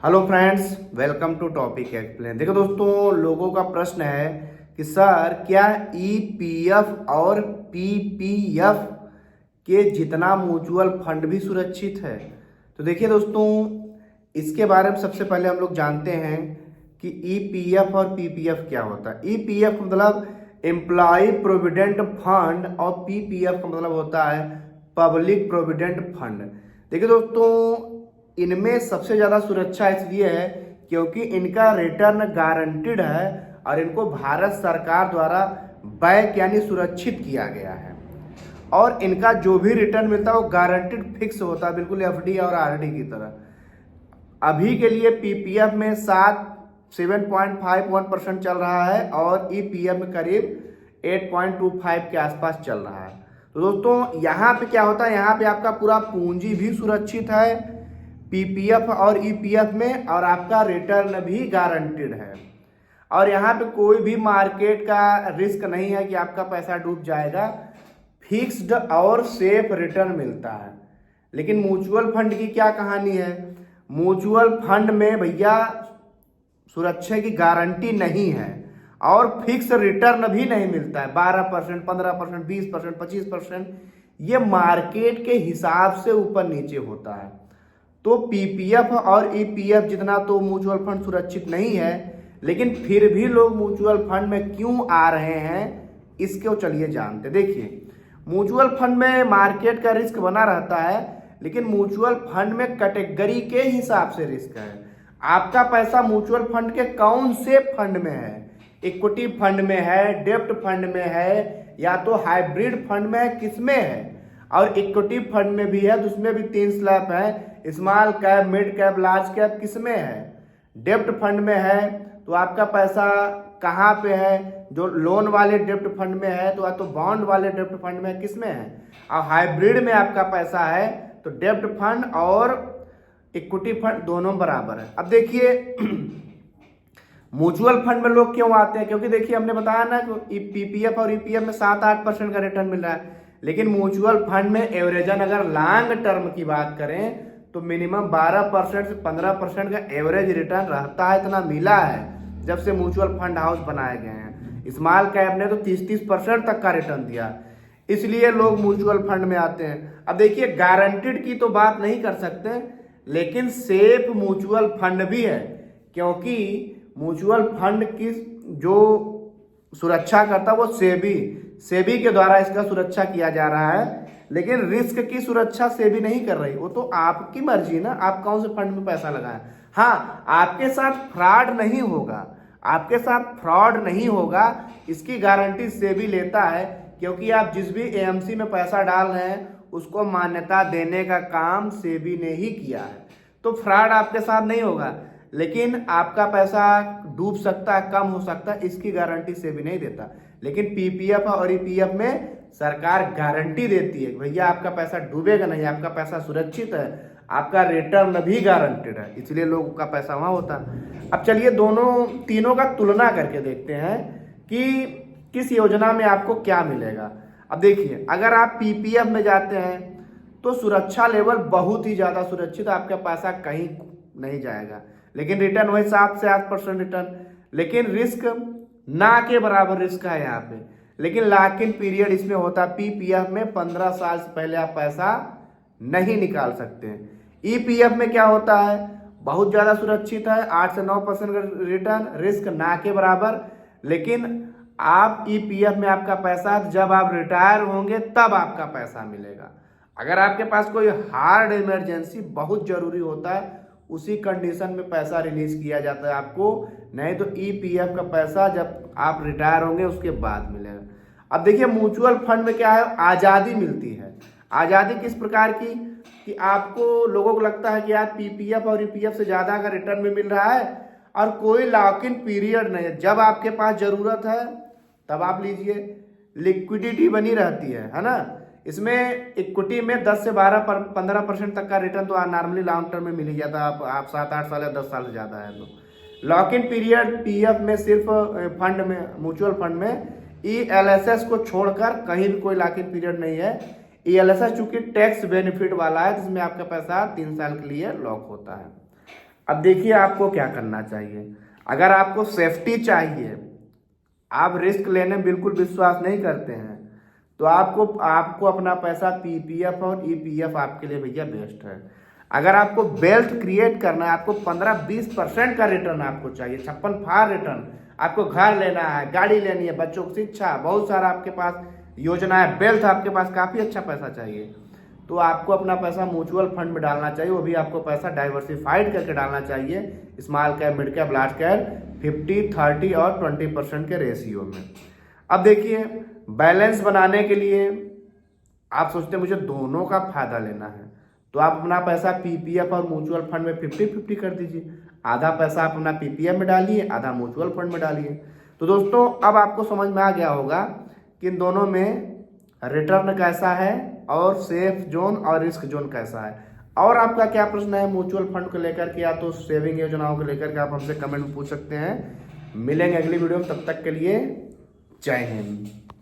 Hello friends, welcome to topic explain. देखो दोस्तों, लोगों का प्रश्न है कि सर क्या ईपीएफ और पीपीएफ के जितना म्यूचुअल फंड भी सुरक्षित है। तो देखिए दोस्तों, इसके बारे में सबसे पहले हम लोग जानते हैं कि ईपीएफ और पीपीएफ क्या होता है। ईपीएफ मतलब एम्प्लॉय प्रोविडेंट फंड और पीपीएफ का मतलब होता है पब्लिक प्रोविडेंट फंड। देखिए दोस्तों, इनमें सबसे ज़्यादा सुरक्षा इसलिए है क्योंकि इनका रिटर्न गारंटीड है और इनको भारत सरकार द्वारा बैक यानी सुरक्षित किया गया है और इनका जो भी रिटर्न मिलता है वो गारंटीड फिक्स होता है, बिल्कुल एफडी और आरडी की तरह। अभी के लिए पीपीएफ में 7.51% चल रहा है और ईपीएफ में करीब 8.25 के आसपास चल रहा है। तो दोस्तों यहाँ पे क्या होता है, यहाँ पे आपका पूरा पूंजी भी सुरक्षित है पीपीएफ और ईपीएफ में और आपका रिटर्न भी गारंटीड है और यहाँ पे कोई भी मार्केट का रिस्क नहीं है कि आपका पैसा डूब जाएगा। फिक्स्ड और सेफ रिटर्न मिलता है। लेकिन म्यूचुअल फंड की क्या कहानी है, म्यूचुअल फंड में भैया सुरक्षा की गारंटी नहीं है और फिक्स रिटर्न भी नहीं मिलता है। 12%, 15%, 20%, 25% ये मार्केट के हिसाब से ऊपर नीचे होता है। तो पीपीएफ और ईपीएफ जितना तो म्यूचुअल फंड सुरक्षित नहीं है, लेकिन फिर भी लोग म्यूचुअल फंड में क्यों आ रहे हैं इसको चलिए जानते। देखिए, म्यूचुअल फंड में मार्केट का रिस्क बना रहता है, लेकिन म्यूचुअल फंड में कैटेगरी के हिसाब से रिस्क है। आपका पैसा म्यूचुअल फंड के कौन से फंड में है, इक्विटी फंड में है, डेब्ट फंड में है या तो हाइब्रिड फंड में है, किसमें है। और इक्विटी फंड में भी है तो उसमें भी 3 स्लैब है, small cap, mid cap, large cap, किसमें है। डेब्ट फंड में है तो आपका पैसा कहाँ पे है, जो लोन वाले डेब्ट फंड में है तो या तो बॉन्ड वाले डेब्ट फंड में, किसमें है। और हाइब्रिड में आपका पैसा है तो डेब्ट फंड और इक्विटी फंड दोनों बराबर है। अब देखिए म्यूचुअल फंड में लोग क्यों आते हैं, क्योंकि देखिए हमने बताया ना कि पीपीएफ और ईपीएफ में 7-8% का रिटर्न मिल रहा है, लेकिन म्यूचुअल फंड में एवरेजन अगर लॉन्ग टर्म की बात करें तो मिनिमम 12% से 15% का एवरेज रिटर्न रहता है। इतना मिला है जब से म्यूचुअल फंड हाउस बनाए गए हैं। स्मॉल कैप ने तो 30-30% तक का रिटर्न दिया, इसलिए लोग म्यूचुअल फंड में आते हैं। अब देखिए, गारंटीड की तो बात नहीं कर सकते, लेकिन सेफ म्यूचुअल फंड भी है, क्योंकि म्यूचुअल फंड की जो सुरक्षा करता है वो सेबी के द्वारा इसका सुरक्षा किया जा रहा है। लेकिन रिस्क की सुरक्षा सेबी नहीं कर रही, वो तो आपकी मर्जी ना, आप कौन से फंड में पैसा लगाएं। हाँ, आपके साथ फ्रॉड नहीं होगा, आपके साथ फ्रॉड नहीं होगा, इसकी गारंटी सेबी लेता है, क्योंकि आप जिस भी एएमसी में पैसा डाल रहे हैं उसको मान्यता देने का काम सेबी ने ही किया है। तो फ्रॉड आपके साथ नहीं होगा, लेकिन आपका पैसा डूब सकता है, कम हो सकता है, इसकी गारंटी सेबी नहीं देता। लेकिन पीपीएफ और ईपीएफ में सरकार गारंटी देती है कि भैया आपका पैसा डूबेगा नहीं, आपका पैसा सुरक्षित है, आपका रिटर्न भी गारंटेड है, इसलिए लोगों का पैसा वहां होता है। अब चलिए तीनों का तुलना करके देखते हैं कि किस योजना में आपको क्या मिलेगा। अब देखिए, अगर आप पीपीएफ में जाते हैं तो सुरक्षा लेवल बहुत ही ज्यादा सुरक्षित, आपका पैसा कहीं नहीं जाएगा, लेकिन रिटर्न वही 7 से 8% रिटर्न, लेकिन रिस्क ना के बराबर रिस्क है यहाँ पे। लेकिन लॉक इन पीरियड इसमें होता है, पीपीएफ में 15 साल से पहले आप पैसा नहीं निकाल सकते हैं। ईपीएफ में क्या होता है, बहुत ज्यादा सुरक्षित है, 8 से 9% का रिटर्न, रिस्क ना के बराबर। लेकिन आप ईपीएफ में आपका पैसा जब आप रिटायर होंगे तब आपका पैसा मिलेगा। अगर आपके पास कोई हार्ड इमरजेंसी बहुत जरूरी होता है, उसी कंडीशन में पैसा रिलीज किया जाता है आपको, नहीं तो ईपीएफ का पैसा जब आप रिटायर होंगे उसके बाद मिलेगा। अब देखिए, म्यूचुअल फंड में क्या है, आज़ादी मिलती है। आज़ादी किस प्रकार की कि आपको लोगों को लगता है कि यार पीपीएफ और ईपीएफ से ज़्यादा का रिटर्न भी मिल रहा है और कोई लॉक इन पीरियड नहीं है, जब आपके पास ज़रूरत है तब आप लीजिए, लिक्विडिटी बनी रहती है ना। इसमें इक्विटी में 10 से 15% तक का रिटर्न तो नॉर्मली लॉन्ग टर्म में मिल ही जाता है, आप 7-8 साल या 10 साल से ज़्यादा है तो। लॉक इन पीरियड पीएफ में सिर्फ फंड में, म्यूचुअल फंड में ईएलएसएस को छोड़कर कहीं भी कोई लॉक इन पीरियड नहीं है। ईएलएसएस चूंकि टैक्स बेनिफिट वाला है, जिसमें आपका पैसा 3 साल के लिए लॉक होता है। अब देखिए आपको क्या करना चाहिए। अगर आपको सेफ्टी चाहिए, आप रिस्क लेने में बिल्कुल विश्वास नहीं करते हैं, तो आपको आपको अपना पैसा पीपीएफ और ईपीएफ आपके लिए भैया बेस्ट है। अगर आपको वेल्थ क्रिएट करना है, आपको 15-20% का रिटर्न आपको चाहिए, 56 फार रिटर्न, आपको घर लेना है, गाड़ी लेनी है, बच्चों की शिक्षा, बहुत सारा आपके पास योजना है, वेल्थ आपके पास काफ़ी अच्छा पैसा चाहिए, तो आपको अपना पैसा म्यूचुअल फंड में डालना चाहिए। वो भी आपको पैसा डाइवर्सिफाइड करके डालना चाहिए, small cap, mid cap, large cap, 50-30 और 20% के रेशियो में। अब देखिए बैलेंस बनाने के लिए आप सोचते हैं मुझे दोनों का फायदा लेना है, तो आप अपना पैसा पीपीएफ और म्यूचुअल फंड में 50-50 कर दीजिए। आधा पैसा आप अपना पीपीएफ में डालिए, आधा म्यूचुअल फंड में डालिए। तो दोस्तों अब आपको समझ में आ गया होगा कि इन दोनों में रिटर्न कैसा है और सेफ जोन और रिस्क जोन कैसा है। और आपका क्या प्रश्न है म्यूचुअल फंड को लेकर के या तो सेविंग योजनाओं को लेकर के, आप हमसे कमेंट में पूछ सकते हैं। मिलेंगे अगली वीडियो में, तब तक के लिए जय हिंद।